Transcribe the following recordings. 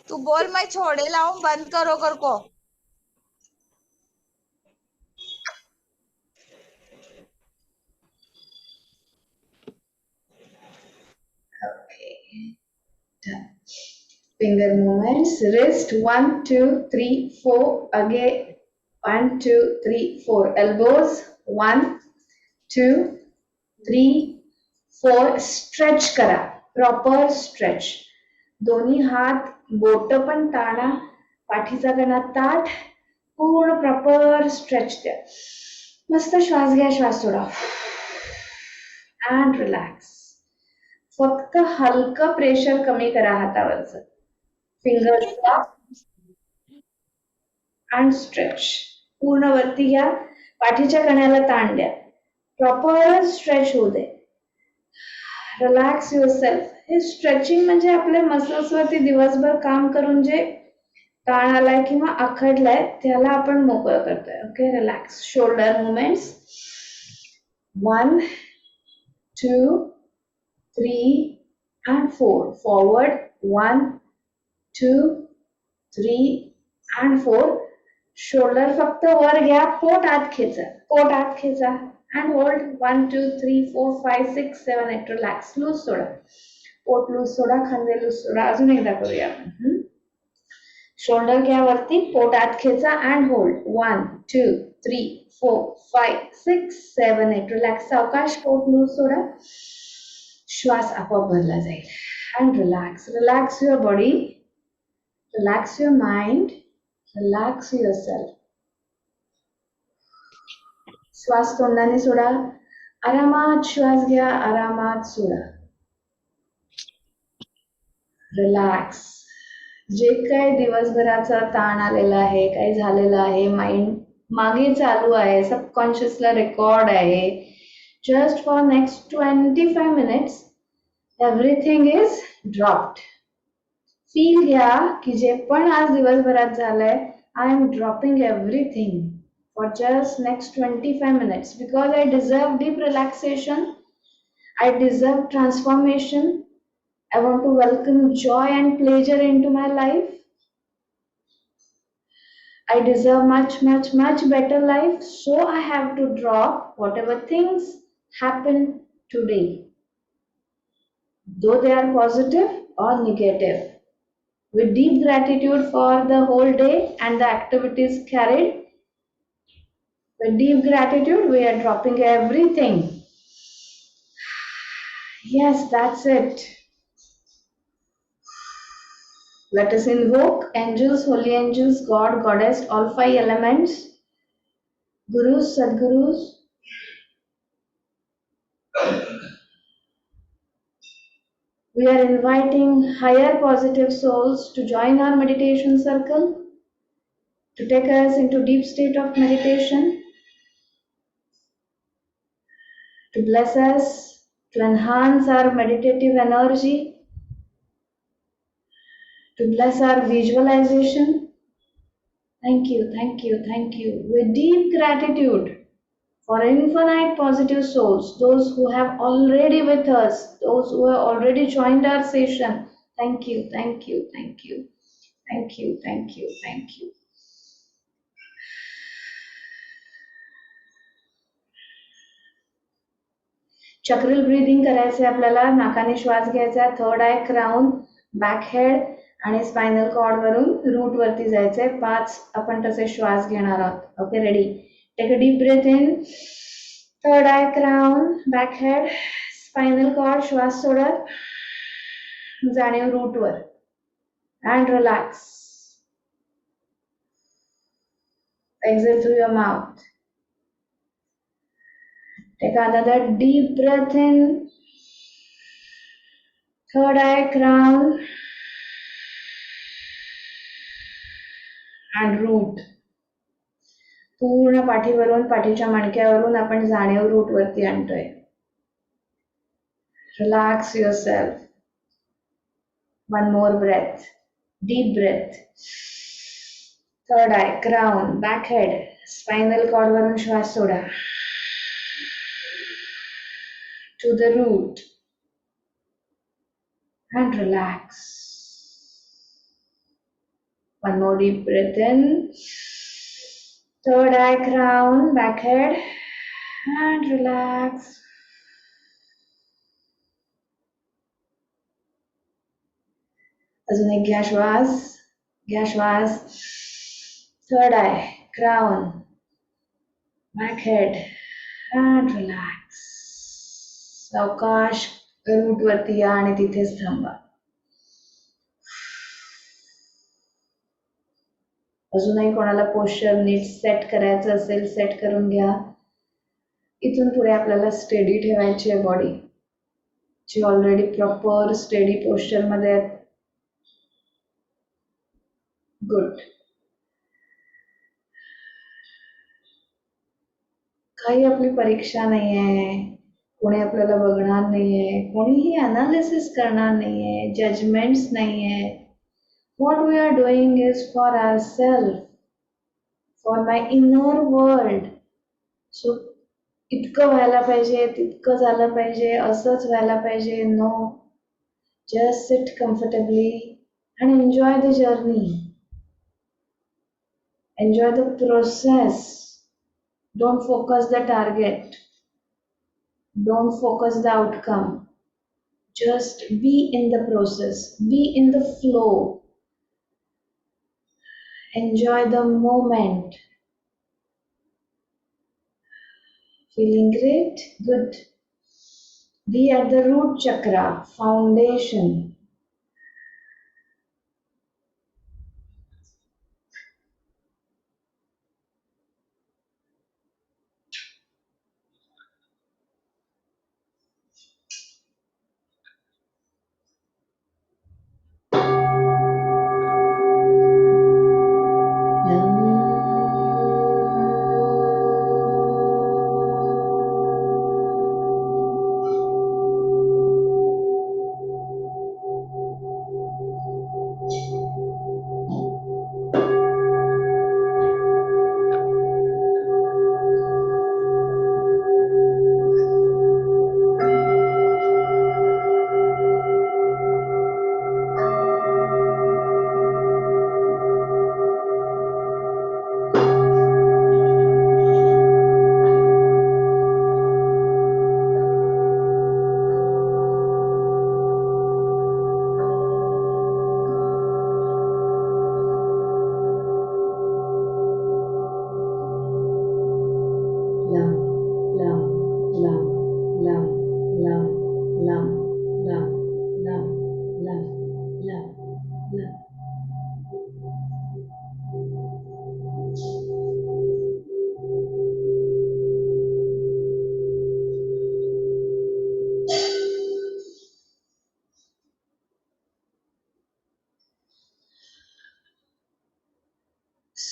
तू बोल, मैं छोड़े लाऊं, बंद करो कर को. Okay. Done. Finger movements. Wrist 1, 2, 3, 4. Again 1, 2, 3, 4. Elbows 1, 2, 3, 4. Stretch करा. Proper stretch. दोन्ही हात बोट पण ताणा. पाठीचा कणा ताठ. पूर्ण प्रॉपर स्ट्रेच द्या. मस्त श्वास घ्या, श्वास सोडा. And relax. फक्त हलकं प्रेशर कमी करा हातावरचं. फिंगर्सला अँड स्ट्रेच. पूर्ण वरती घ्या. पाठीच्या कण्याला ताण द्या. प्रॉपर स्ट्रेच होऊ दे. Relax yourself. हे स्ट्रेचिंग म्हणजे आपल्या मसल्स वरती दिवसभर काम करून जे ताण आलाय किंवा आखडलाय त्याला आपण मोकळं करतोय. Okay, relax. Shoulder movements. 1, 2, 3 and 4. Forward 1, 2, 3 and 4. Shoulder फक्त वर घ्या. पोट आत खेचा. पोट आत खेचा. And hold 1, 2, 3, 4, 5, 6, 7, 8. Relax. लूज सोडा. पोट लूज सोडा. खांदे लूज सोडा. अजून एकदा करूया आपण. शोल्डर घ्या वरती. पोट आत खेचा. And hold 1, 2, 3, 4, 5, 6, 7, 8. Relax. सावकाश पोट लूज सोडा. श्वास आपोआप भरला जाईल. And relax. Relax your body. Relax your mind. Relax yourself. श्वास तोंडाने सोडा. आरामात श्वास घ्या. आरामात सोडा. रिलॅक्स. जे काय दिवसभराचा ताण आलेला आहे, काय झालेलं आहे, माइंड मागे चालू आहे, सबकॉन्शियसला रेकॉर्ड आहे. Just for next 25 minutes everything is dropped. Feel घ्या की जे पण आज दिवसभरात झालंय, I am dropping everything for just next 25 minutes because I deserve deep relaxation. I deserve transformation. I want to welcome joy and pleasure into my life. I deserve much, much, much better life. So I have to drop whatever things happen today, though they are positive or negative. With deep gratitude for the whole day and the activities carried, with deep gratitude, we are dropping everything. Yes, that's it. Let us invoke angels, holy angels, God, Goddess, all 5 elements, Gurus, Sadgurus. We are inviting higher positive souls to join our meditation circle, to take us into deep state of meditation, to bless us, to enhance our meditative energy, to bless our visualization. Thank you, thank you, thank you. With deep gratitude for infinite positive souls, those who have already with us, those who have already joined our session. Thank you, thank you, thank you, thank you, thank you, thank you. चक्रिल breathing करायचे आपल्याला. नाकाने श्वास घ्यायचा. Third eye, crown, back head आणि spinal cord वरून root वरती जायचंय. 5 आपण तसे श्वास घेणार आहोत. Okay, ready. Take a deep breath in. Third eye, crown, back head, spinal cord. श्वास सोडत जाणीव रूट वर. And relax. Exhale through your mouth. Take another deep breath in. Third eye, crown, and root. पूर्ण पाठीवरून, पाठीच्या मणक्यावरून आपण जाणीव root वरती आणतोय. Relax yourself. One more breath. Deep breath. Third eye, crown, back head, spinal cord वरून श्वास soda. To the root. And relax. One more deep breath in. Third eye, crown, back head, and relax. अजून एक घ्या श्वास. घ्या श्वास. Third eye, crown, back head, and relax. सावकाश root वरती या आणि तिथेच थांबा. अजूनही कोणाला पोश्चर नीट सेट करायचं असेल सेट करून घ्या. इथून पुढे आपल्याला स्टेडी ठेवायची आहे बॉडी जी ऑलरेडी प्रॉपर स्टेडी पोश्चर मध्ये आहे. गुड. काही आपली परीक्षा नाहीये, कोणी आपल्याला बघणार नाहीये, कोणीही अनालिसिस करणार नाहीये, जजमेंट्स नाहीये. What we are doing is for ourselves, for my inner world. So इतकं व्हायला पाहिजे, तितकं झालं पाहिजे, असंच व्हायला पाहिजे. No, just sit comfortably and enjoy the journey. Enjoy the process. Don't focus the target. Don't focus the outcome. Just be in the process. Be in the flow. Enjoy the moment. Feeling great? Good. Be at the root chakra, foundation.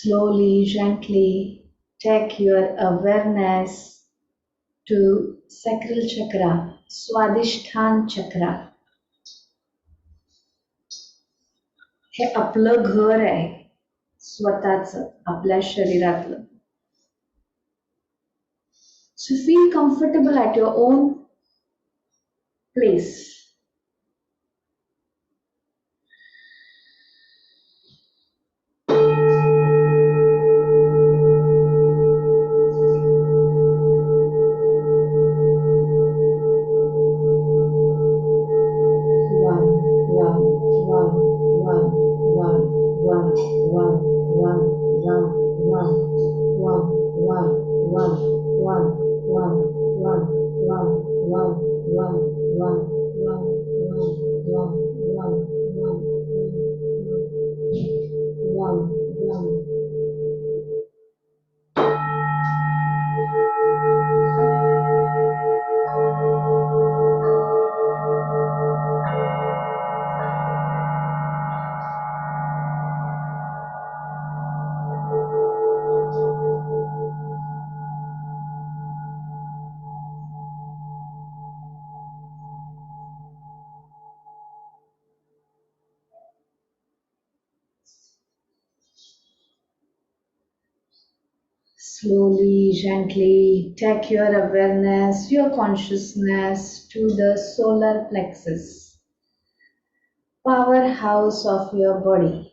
Slowly, gently take your awareness to sacral chakra, Swadhisthana chakra. हे आपलं घर आहे, स्वतःचं, आपल्या शरीरातलं. So feel comfortable at your own place. Slowly, gently take your awareness, your consciousness to the solar plexus, powerhouse of your body.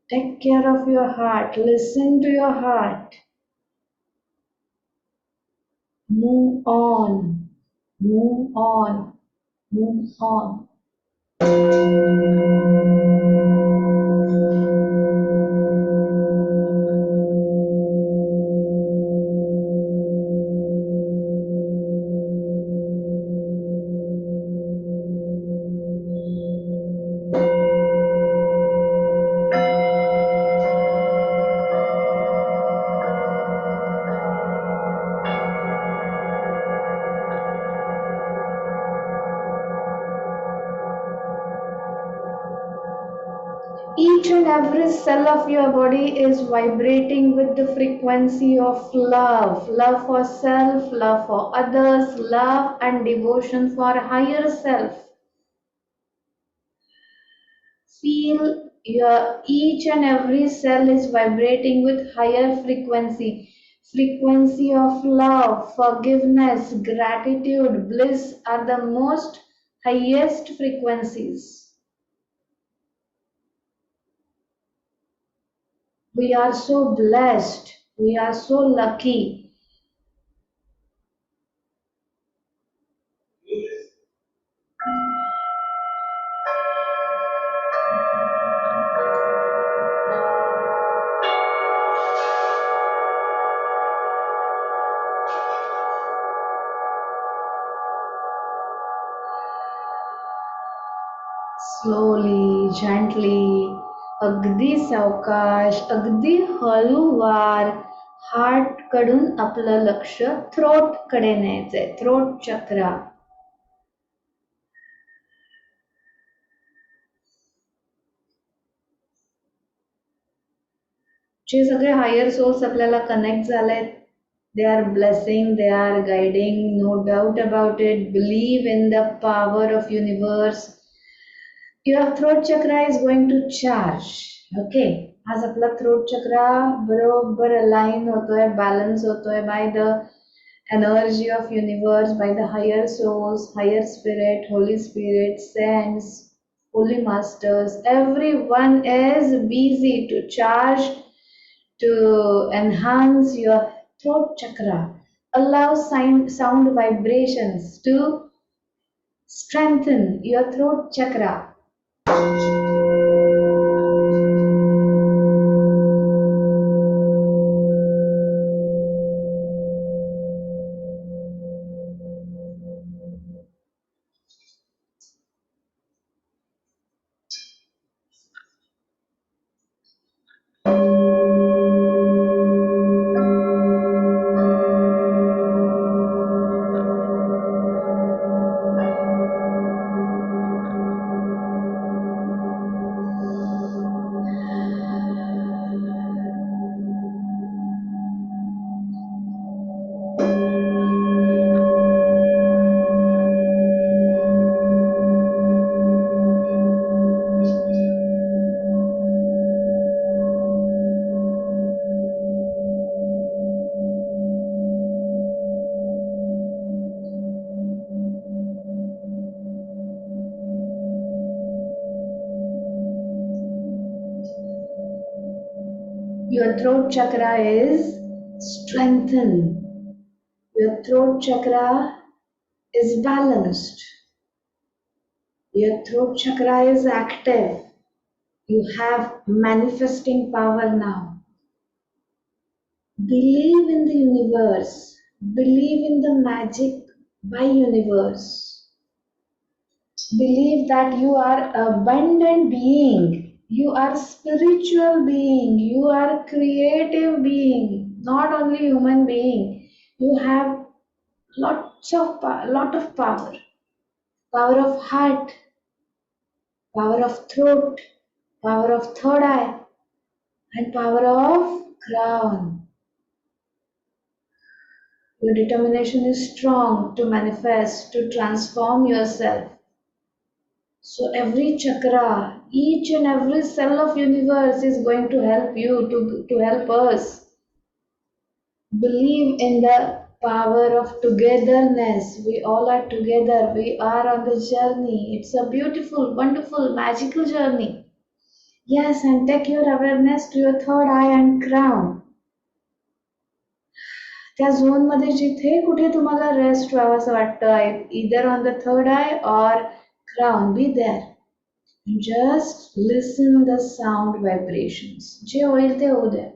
Take care of your heart. Listen to your heart. Move on. Move on. Move on. Each and every cell of your body is vibrating with the frequency of love. Love for self, love for others, love and devotion for higher self. Feel your each and every cell is vibrating with higher frequency. Frequency of love, forgiveness, gratitude, bliss are the most highest frequencies. We are so blessed. We are so lucky. Slowly, gently, अगदी सावकाश, अगदी हळूवार heart कडून आपलं लक्ष throat कडे न्यायचंय. Throat चक्रा. जे सगळे higher souls आपल्याला कनेक्ट झालेत, they are blessing, they are guiding, no doubt about it. Believe in the power of universe. Your throat chakra is going to charge. Okay, आज आपला throat chakra बरोबर align होतोय, balance होतोय by the energy of universe, by the higher souls, higher spirit, holy spirit, saints, holy masters. Everyone is busy to charge, to enhance your throat chakra. Allow sound vibrations to strengthen your throat chakra. Your throat chakra is strengthened. Your throat chakra is balanced. Your throat chakra is active. You have manifesting power now. Believe in the universe. Believe in the magic by universe. Believe that you are abundant being. You are spiritual being. You are creative being. Not only human being. You have lot of power. Power of heart. Power of throat. Power of third eye. And power of crown. Your determination is strong to manifest, to transform yourself. So every chakra, each and every cell of universe is going to help you, to help us. Believe in the power of togetherness. We all are together. We are on the journey. It's a beautiful, wonderful, magical journey. Yes, and take your awareness to your third eye and crown. त्या zone मध्ये जिथे कुठे तुम्हाला rest व्हावंसं वाटतं, either on the third eye और crown, be there. Just listen the sound vibrations. जे होईल ते होऊ द्या.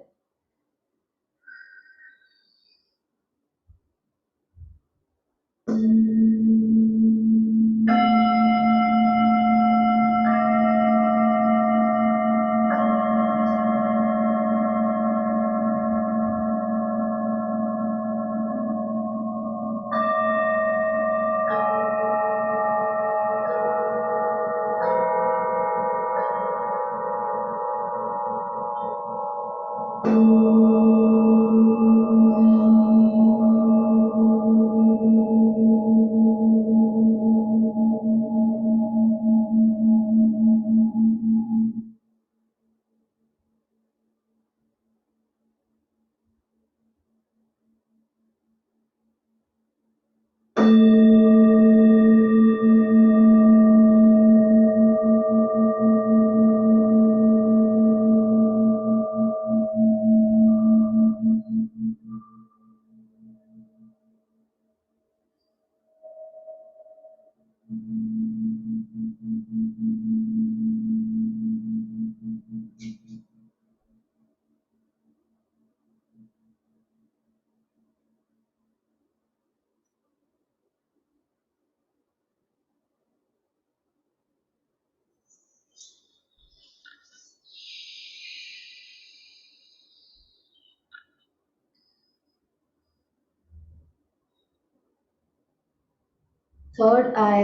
थर्ड आय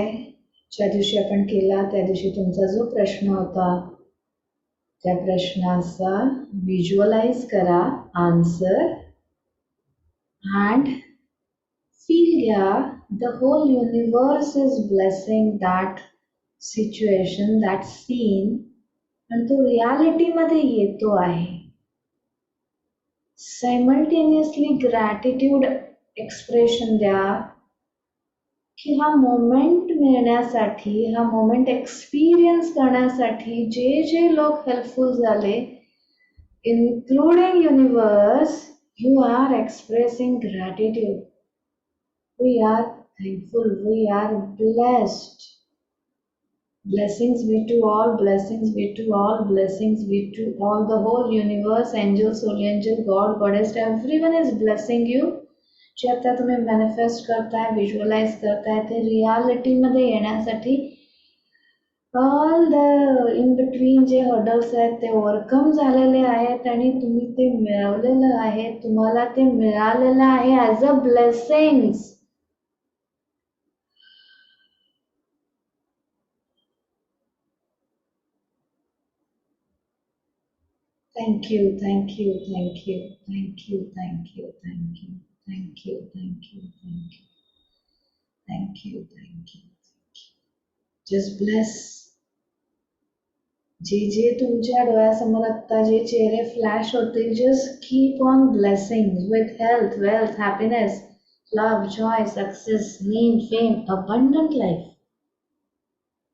ज्या दिवशी आपण केला त्या दिवशी तुमचा जो प्रश्न होता त्या प्रश्नाचा व्हिज्युअलाइज करा आन्सर अँड फील घ्या. The whole universe is blessing that situation, that scene, आणि तो रियालिटीमध्ये येतो आहे. सायमल्टेनियसली ग्रॅटिट्यूड एक्सप्रेशन द्या की हा मोमेंट मिळण्यासाठी, हा मोमेंट एक्सपिरियन्स करण्यासाठी जे जे लोक हेल्पफुल झाले, including universe, you are expressing gratitude. We are thankful, we are blessed. Blessings be to all, blessings be to all, blessings be to all. The whole universe, angels, holy angel, God, goddess, everyone is blessing you. जे आता तुम्ही manifest करताय, visualise करताय, ते रियालिटीमध्ये येण्यासाठी all the in between J hurdles आहेत ते overcome झालेले आहेत आणि तुम्ही ते मिळवलेलं आहे. तुम्हाला ते मिळालेलं आहे as a blessings. Thank you, thank you, thank you, thank you, thank you, thank you, thank you, thank you, thank you, thank you, thank you. Just bless. जे जे तुमच्या डोळ्यासमोर आता जे चेहरे फ्लॅश होतील, just keep on blessing with health, wealth, happiness, love, joy, success, name, fame, abundant life.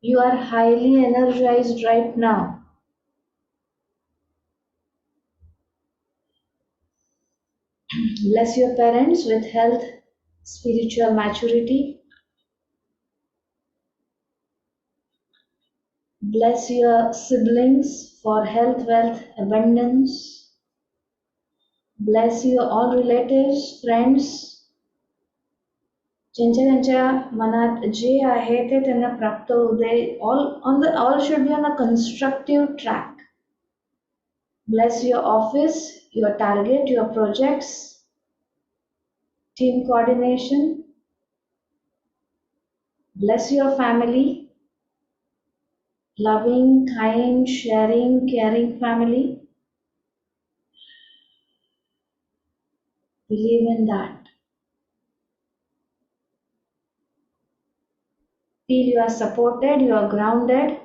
You are highly energized right now. Bless your parents with health, spiritual maturity. Bless your siblings for health, wealth, abundance. Bless your all relatives, friends. ज्यांच्या त्यांच्या मनात जे आहे ते त्यांना प्राप्त होऊ दे. All should be on a constructive track. Bless your office, your target, your projects, team coordination. Bless your family, loving, kind, sharing, caring family. Believe in that. Feel you are supported, you are grounded.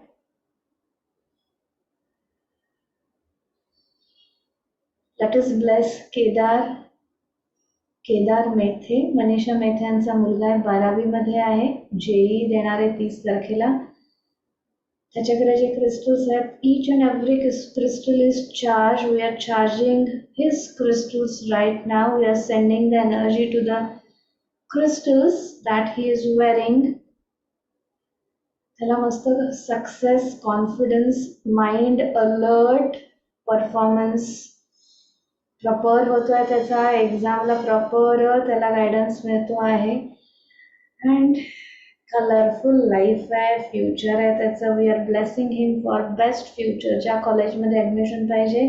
Let us bless Kedar मेथे. मनीषा मेथे यांचा मुलगा आहे, 12वी मध्ये आहे, JEE देणार आहे 30 तारखेला. त्याच्याकडे जे क्रिस्टल्स आहेत, each and every crystal is charged. We are charging his crystals right now. We are sending the energy to the crystals that he is wearing. त्याला मस्त success, confidence, mind alert, performance proper होतोय त्याचा, एक्झामला proper त्याला guidance मिळतो आहे. And colourful life आहे, future आहे त्याचं. We are blessing him for best future. ज्या कॉलेजमध्ये ॲडमिशन पाहिजे,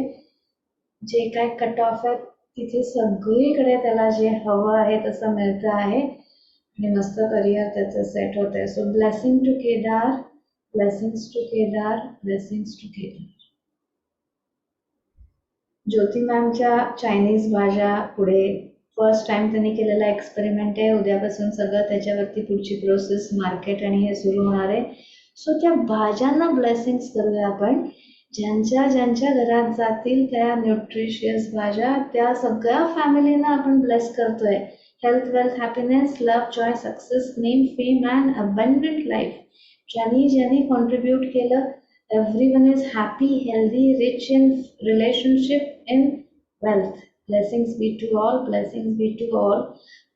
जे काय कट ऑफ आहे तिथे सगळीकडे त्याला जे हवं आहे तसं मिळतं आहे आणि मस्त करिअर त्याचं सेट होत आहे. So blessing to Kedar, blessings to Kedar, blessings to Kedar. Jyoti मॅमच्या चायनीज भाज्या पुढे फर्स्ट टाइम त्यांनी केलेला एक्सपेरिमेंट आहे. उद्यापासून सगळं त्याच्यावरती पुढची प्रोसेस, मार्केट आणि हे सुरू होणार आहे. सो त्या भाज्यांना ब्लेसिंग्स करूया आपण. ज्यांच्या ज्यांच्या घरात जातील त्या न्यूट्रिशियस भाज्या, त्या सगळ्या फॅमिलीना आपण ब्लेस करतोय. Health, wealth, happiness, love, Joy, success, name, fame and abundant life. ज्यांनी ज्यांनी कॉन्ट्रीब्यूट केलं, everyone is happy, healthy, rich in relationship, in wealth. Blessings be to all, blessings be to all.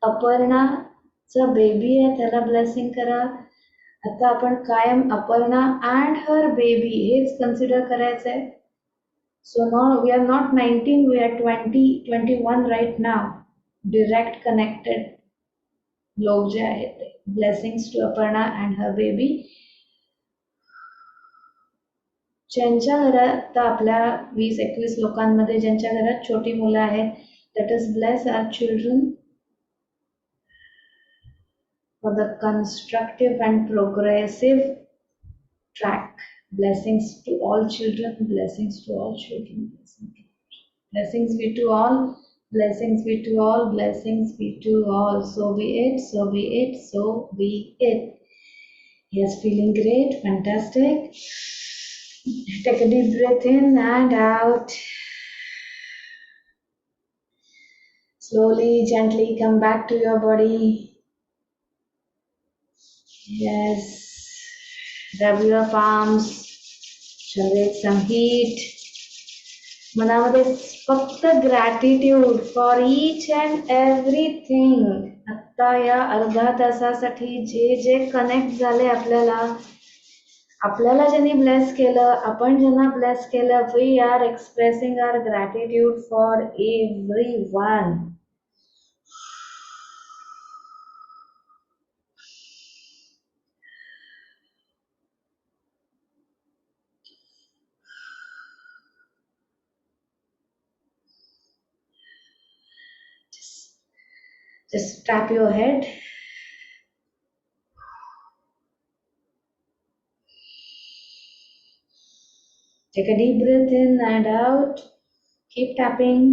अपर्णाचा baby आहे, त्याला blessing करा. आता आपण कायम अपर्णा अँड हर बेबी हेच कन्सिडर करायचं आहे. So no, we are not 19, we are 21 right now. Direct connected लोक जे आहेत ते. Blessings to Aparna and her baby. ज्यांच्या घरात, तर आपल्या 20-21 लोकांमध्ये ज्यांच्या घरात छोटी मुलं आहेत, let us bless our children for the constructive and progressive track. Blessings to all children, blessings to all children, blessings be to all, blessings be to all, blessings be to all. So be it, so be it, so be it. Yes, feeling great, fantastic. Take a deep breath in and out. Slowly, gently come back to your body. Yes. Rub your palms. Generate some heat. मनामध्ये फक्त gratitude for each and everything. आत्ता या अर्धा तासासाठी जे जे connect झाले आपल्याला ज्यांनी bless केलं, आपण ज्यांना ब्लेस केलं, we are expressing our gratitude for everyone. Just tap your head. Take a deep breath in and out. Keep tapping.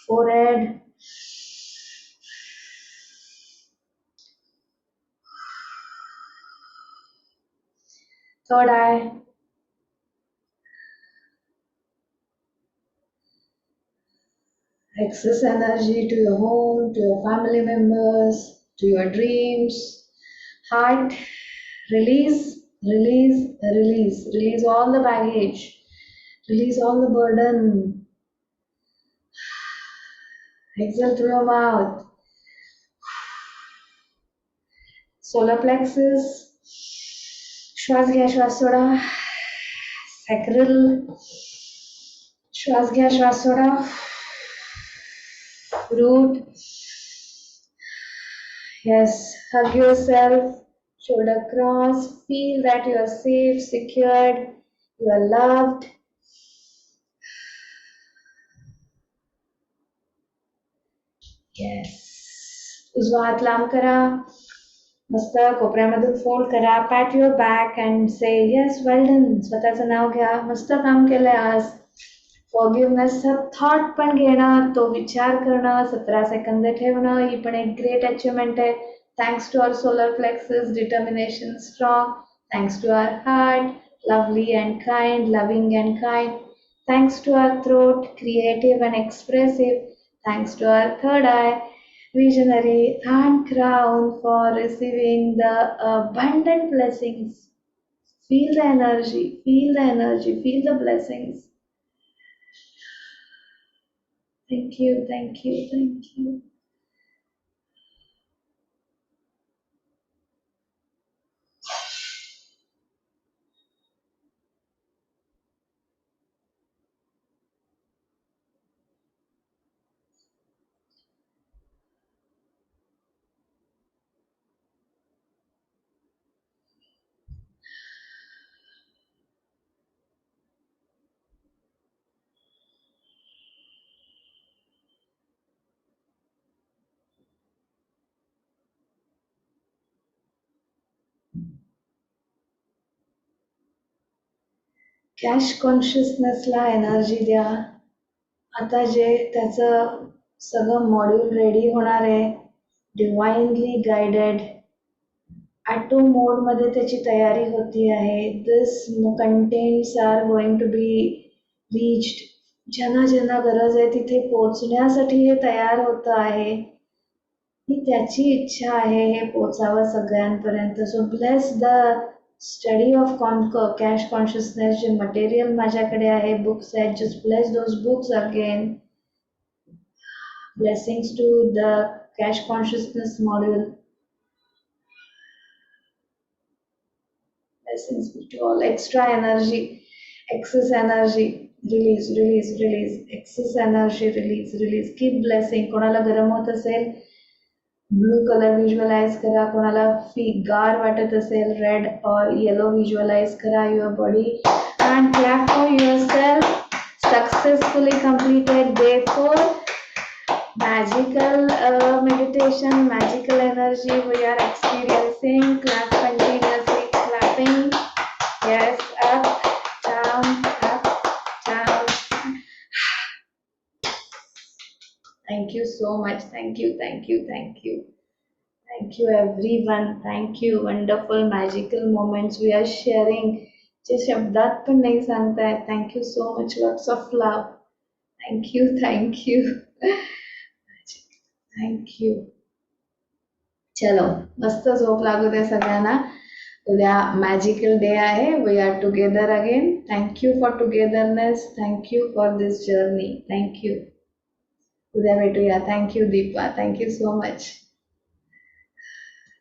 Forehead. Third eye. Access energy to your home, to your family members, to your dreams. Heart, release, release, release. Release all the baggage. Release all the burden. Exhale through your mouth. Solar plexus. श्वास घ्या, श्वास soda. Sacral. श्वास घ्या, श्वास soda. Root. Yes, hug yourself, shoulder cross. Feel that you are safe, secured, you are loved. Yes. उजवा हात लांब करा. मस्त कोपऱ्यामधून फोल्ड करा. Pat your back and say yes, well done. स्वतःचं नाव घ्या. मस्त काम केलंय आज. फॉरगिव्हनेसचा थॉट पण घेणं, तो विचार करणं, 17 सेकंद ठेवणं, ही पण एक ग्रेट अचिव्हमेंट आहे. Thanks to our solar plexus, determination strong. Thanks to our heart, lovely and kind, loving and kind. Thanks to our throat, creative and expressive. Thanks to our third eye, Visionary, thank Crown for receiving the abundant blessings. Feel the energy, feel the energy, feel the blessings. Thank you, thank you, thank you. Cash कॉन्शियसनेसला energy द्या. आता जे त्याचं सगळं module ready होणार आहे, divinely guided auto मोडमध्ये त्याची तयारी होती आहे. This contents are going to be reached. ज्यांना ज्यांना गरज आहे तिथे पोहोचण्यासाठी हे तयार होतं आहे. ही त्याची इच्छा आहे हे पोचावं सगळ्यांपर्यंत. So bless the study of cash consciousness. जे मटेरियल माझ्याकडे आहे, बुक्स आहेत, just bless those books again. Blessings to the cash consciousness module. Blessings to all. Extra energy, excess energy, release, release, release. Excess energy, release, release. Keep blessing. कोणाला गरम होत असेल, blue colour visualise करा. कोणाला गार वाटत असेल, रेड और येलो व्हिज्युअलाइज करा your body. And clap for your self. Successfully completed day 4. Magical meditation, magical energy we are experiencing. Clap continuously, clapping. Yes, up, down, up, down. Thank you so much. Thank you, thank you, thank you. Thank you everyone. Thank you. Wonderful magical moments we are sharing. जे शब्दात पण नाही सांगता येत. Thank you so much. Lots of love. Thank you, thank you. Thank you. चलो, मस्त झोप लागू द्या सगळ्यांना. उद्या मॅजिकल डे आहे. We are together again. Thank you for togetherness. Thank you for this journey. Thank you. उद्या भेटूया. Thank you Deepa. Thank you so much.